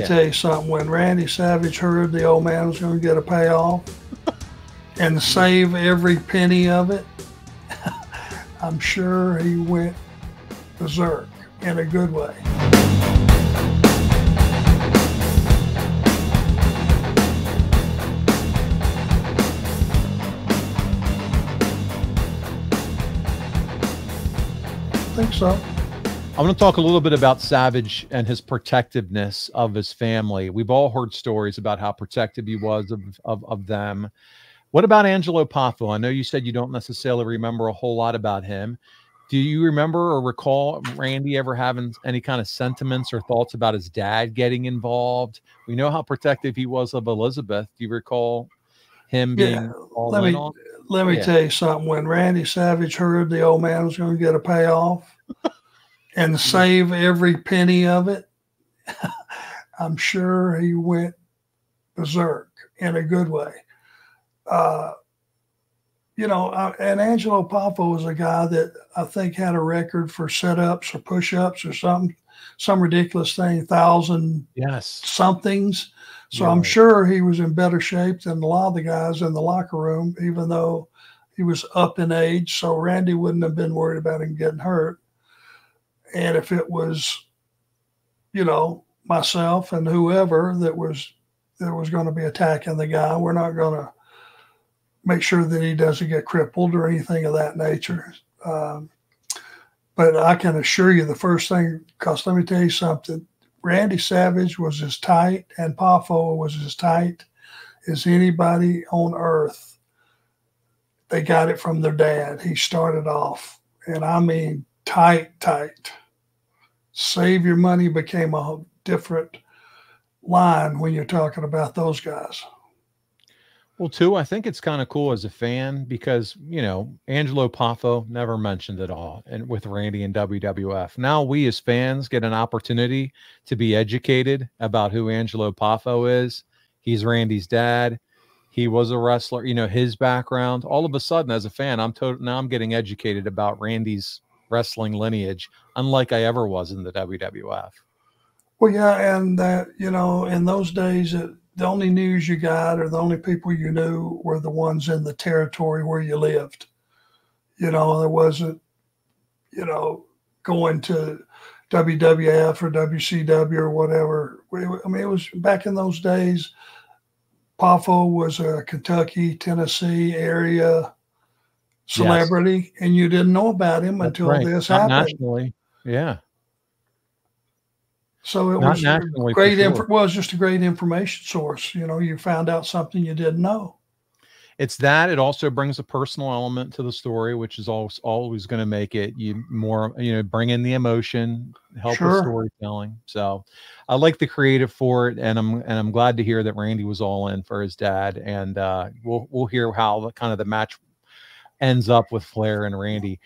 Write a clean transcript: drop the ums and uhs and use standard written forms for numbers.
tell you something. When Randy Savage heard the old man was going to get a payoff and save every penny of it, I'm sure he went berserk in a good way. I think so. I want to talk a little bit about Savage and his protectiveness of his family. We've all heard stories about how protective he was of them. What about Angelo Poffo? I know you said you don't necessarily remember a whole lot about him. Do you remember or recall Randy ever having any kind of sentiments or thoughts about his dad getting involved? We know how protective he was of Elizabeth. Do you recall him being all in on? Let me tell you something. When Randy Savage heard the old man was going to get a payoff and save every penny of it, I'm sure he went berserk in a good way. You know, and Angelo Poffo was a guy that I think had a record for setups or push-ups or some ridiculous thing, 1,000 somethings. So I'm sure he was in better shape than a lot of the guys in the locker room, even though he was up in age. So Randy wouldn't have been worried about him getting hurt. And if it was, you know, myself and whoever that was going to be attacking the guy, we're not going to make sure that he doesn't get crippled or anything of that nature. But I can assure you the first thing, because let me tell you something, Randy Savage was as tight and Poffo was as tight as anybody on earth. They got it from their dad. He started off, and I mean tight. Save your money became a different line when you're talking about those guys. Well, too, I think it's kind of cool as a fan because, you know, Angelo Poffo never mentioned it all and with Randy and WWF. Now we as fans get an opportunity to be educated about who Angelo Poffo is. He's Randy's dad. He was a wrestler, you know, his background. All of a sudden, as a fan, now I'm getting educated about Randy's wrestling lineage, unlike I ever was in the WWF. Well, yeah, and that, you know, in those days, the only news you got or the only people you knew were the ones in the territory where you lived. You know, there wasn't, you know, going to WWF or WCW or whatever. I mean, it was back in those days. Poffo was a Kentucky, Tennessee area celebrity, and you didn't know about him until this happened. Nationally, yeah. So it was great. Well, it's just a great information source. You know, you found out something you didn't know. It's that. It also brings a personal element to the story, which is always going to make it more, you know, bring in the emotion, help with storytelling. So I like the creative for it, and I'm glad to hear that Randy was all in for his dad, and we'll hear how kind of the match ends up with Flair and Randy.